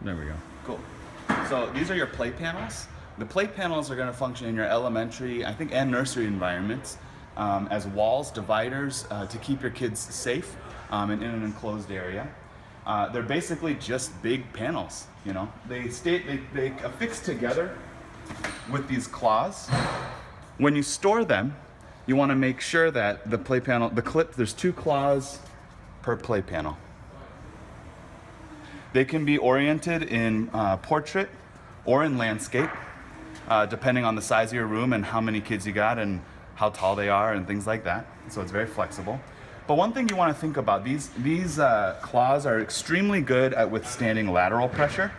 There we go. Cool. So these are your play panels. The play panels are going to function in your elementary, I think, and nursery environments as walls, dividers to keep your kids safe and in an enclosed area. They're basically just big panels. You know, they affix together with these claws. When you store them, you want to make sure that the play panel, the clip, there's 2 claws per play panel. They can be oriented in portrait or in landscape, depending on the size of your room and how many kids you got and how tall they are and things like that. So it's very flexible. But one thing you want to think about, these claws are extremely good at withstanding lateral pressure,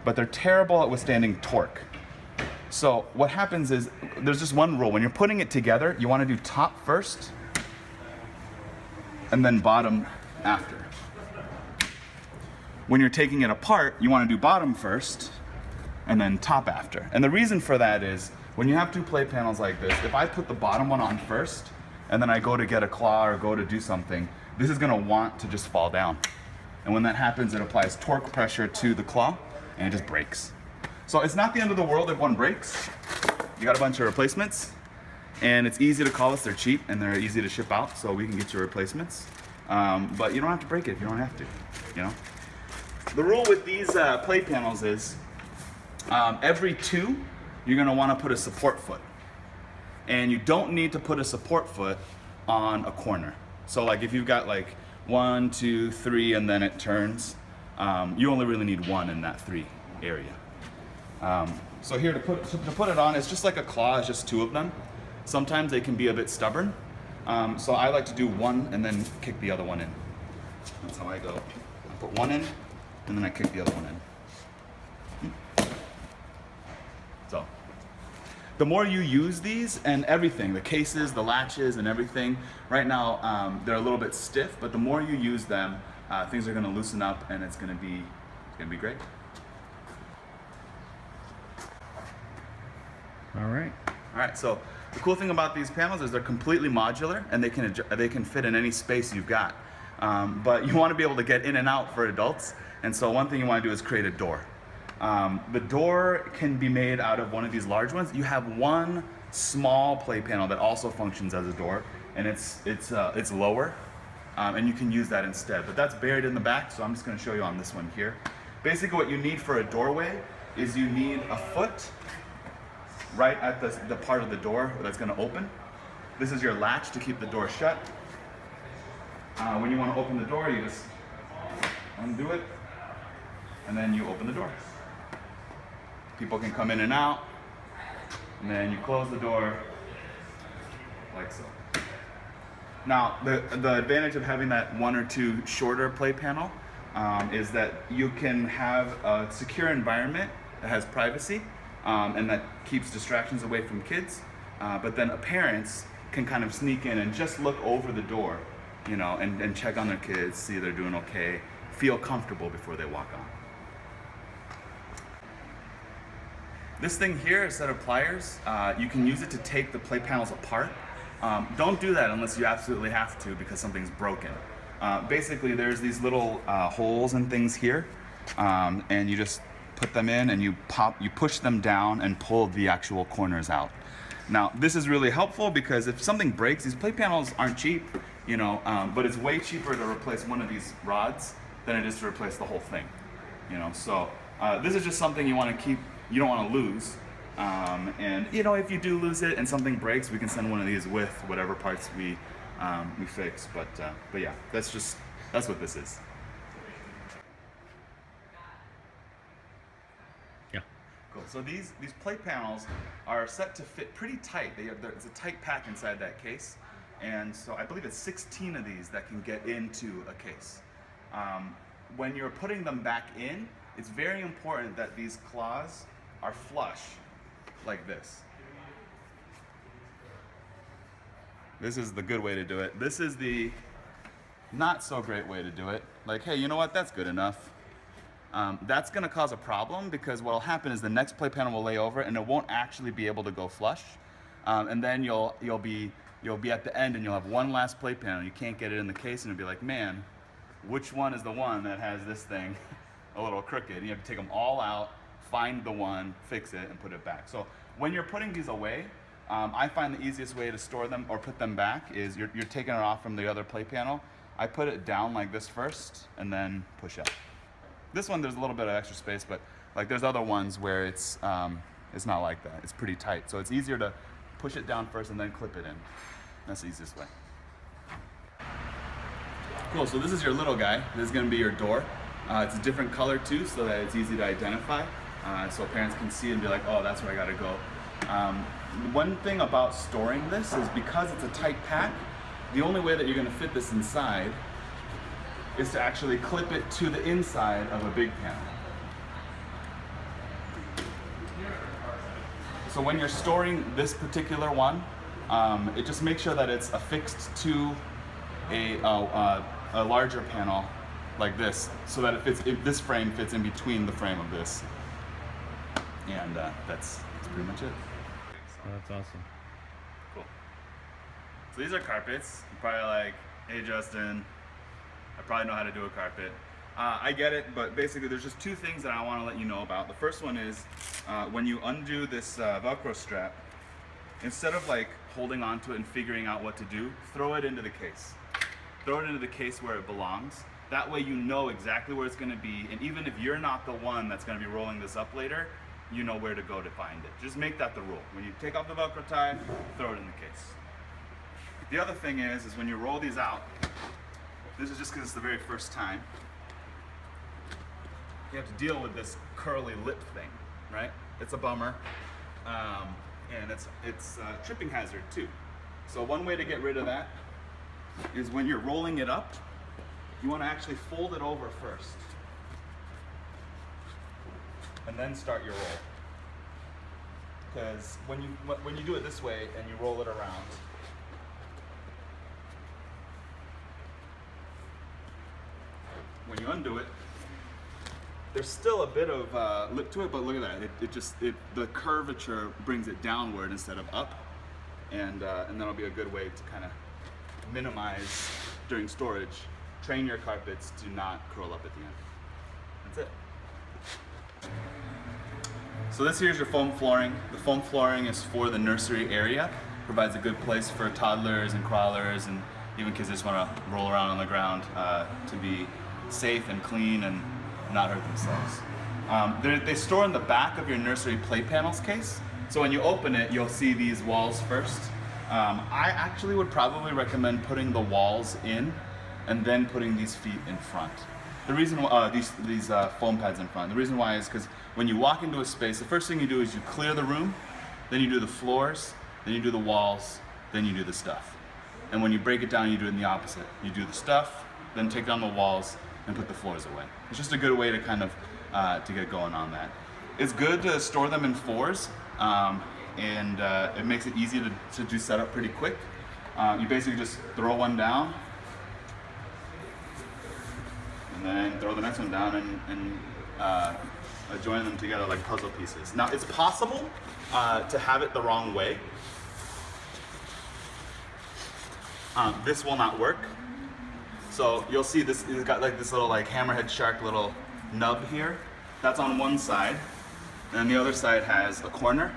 but they're terrible at withstanding torque. So what happens is, there's just one rule. When you're putting it together, you want to do top first and then bottom after. When you're taking it apart, you want to do bottom first and then top after. And the reason for that is, when you have 2 play panels like this, if I put the bottom one on first and then I go to get a claw or go to do something, this is going to want to just fall down. And when that happens, it applies torque pressure to the claw and it just breaks. So it's not the end of the world if one breaks. You got a bunch of replacements, and it's easy to call us. They're cheap and they're easy to ship out, so we can get you replacements. But you don't have to break it if you don't have to. You know, the rule with these play panels is every 2, you're going to want to put a support foot, and you don't need to put a support foot on a corner. So like if you've got like 1, 2, 3, and then it turns, you only really need 1 in that 3 area. So here to put it on, it's just like a claw, it's just 2 of them. Sometimes they can be a bit stubborn. So I like to do 1 and then kick the other one in. That's how I go. I put 1 in and then I kick the other one in. So the more you use these and everything, the cases, the latches and everything, right now they're a little bit stiff, but the more you use them, things are going to loosen up and it's going to be great. All right. All right, so the cool thing about these panels is they're completely modular and they can fit in any space you've got. But you want to be able to get in and out for adults, and so one thing you want to do is create a door. The door can be made out of one of these large ones. You have one small play panel that also functions as a door, and it's lower, and you can use that instead. But that's buried in the back, so I'm just going to show you on this one here. Basically, what you need for a doorway is you need a foot right at the part of the door that's going to open. This is your latch to keep the door shut. When you want to open the door, you just undo it, and then you open the door. People can come in and out, and then you close the door like so. Now, the advantage of having that 1 or 2 shorter play panel is that you can have a secure environment that has privacy, and that keeps distractions away from kids, but then parents can kind of sneak in and just look over the door, you know, and check on their kids, see they're doing okay, feel comfortable before they walk on. This thing here, a set of pliers, you can use it to take the play panels apart. Don't do that unless you absolutely have to because something's broken. Basically, there's these little holes and things here, and you just put them in and you push them down and pull the actual corners out. Now, this is really helpful because if something breaks, these play panels aren't cheap, you know, but it's way cheaper to replace one of these rods than it is to replace the whole thing, you know. So this is just something you want to keep, you don't want to lose. And you know, if you do lose it and something breaks, we can send one of these with whatever parts we fix. But yeah, that's what this is. Yeah. Cool. So these play panels are set to fit pretty tight. It's a tight pack inside that case, and so I believe it's 16 of these that can get into a case. When you're putting them back in, it's very important that these claws are flush, like this. This is the good way to do it. This is the not so great way to do it. Like, hey, you know what? That's good enough. That's going to cause a problem because what will happen is the next play panel will lay over and it won't actually be able to go flush. And then you'll be at the end and you'll have one last play panel. You can't get it in the case and you'll be like, man, which one is the one that has this thing a little crooked. You have to take them all out, find the one, fix it, and put it back. So when you're putting these away, I find the easiest way to store them or put them back is you're taking it off from the other play panel. I put it down like this first and then push up. This one, there's a little bit of extra space, but like there's other ones where it's not like that. It's pretty tight. So it's easier to push it down first and then clip it in. That's the easiest way. Cool, so this is your little guy. This is gonna be your door. It's a different color too, so that it's easy to identify. So parents can see and be like, oh, that's where I gotta go. One thing about storing this is because it's a tight pack, the only way that you're gonna fit this inside is to actually clip it to the inside of a big panel. So when you're storing this particular one, it just makes sure that it's affixed to a larger panel like this, so that this frame fits in between the frame of this. And that's pretty much it. Oh, that's awesome. Cool. So these are carpets. You're probably like, hey Justin, I probably know how to do a carpet. I get it, but basically there's just two things that I want to let you know about. The first one is when you undo this Velcro strap, instead of like holding onto it and figuring out what to do, throw it into the case. Throw it into the case where it belongs. That way you know exactly where it's going to be, and even if you're not the one that's going to be rolling this up later, you know where to go to find it. Just make that the rule. When you take off the Velcro tie, throw it in the case. The other thing is when you roll these out, this is just because it's the very first time, you have to deal with this curly lip thing, right? It's a bummer, and it's a tripping hazard too. So one way to get rid of that is when you're rolling it up, you want to actually fold it over first and then start your roll. Because when you do it this way and you roll it around, when you undo it, there's still a bit of lip to it, but look at that. The curvature brings it downward instead of up, and that'll be a good way to kind of minimize during storage. Train your carpets to not curl up at the end. That's it. So this here is your foam flooring. The foam flooring is for the nursery area. Provides a good place for toddlers and crawlers and even kids that just want to roll around on the ground to be safe and clean and not hurt themselves. They store in the back of your nursery play panels case. So when you open it, you'll see these walls first. I actually would probably recommend putting the walls in and then putting these feet in front. The reason these foam pads in front. The reason why is because when you walk into a space, the first thing you do is you clear the room, then you do the floors, then you do the walls, then you do the stuff. And when you break it down, you do it in the opposite. You do the stuff, then take down the walls, and put the floors away. It's just a good way to kind of to get going on that. It's good to store them in fours, and it makes it easy to do setup pretty quick. You basically just throw one down, and then throw the next one down and join them together like puzzle pieces. Now it's possible to have it the wrong way. This will not work. So you'll see this, it's got like this little like hammerhead shark little nub here. That's on one side, and the other side has a corner.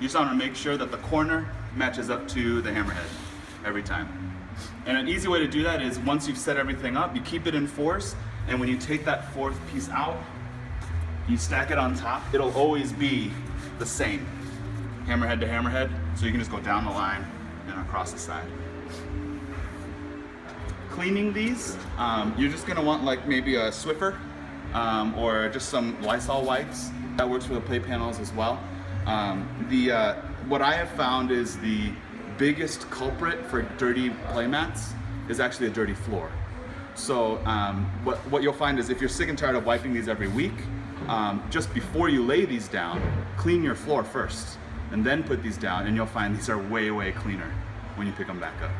You just want to make sure that the corner matches up to the hammerhead every time. And an easy way to do that is once you've set everything up, you keep it in fours, and when you take that fourth piece out, you stack it on top, it'll always be the same, hammerhead to hammerhead, so you can just go down the line and across the side. Cleaning these, you're just gonna want like maybe a Swiffer or just some Lysol wipes. That works for the play panels as well. What I have found is the biggest culprit for dirty play mats is actually a dirty floor. So what you'll find is if you're sick and tired of wiping these every week, just before you lay these down, clean your floor first and then put these down, and you'll find these are way, way cleaner when you pick them back up.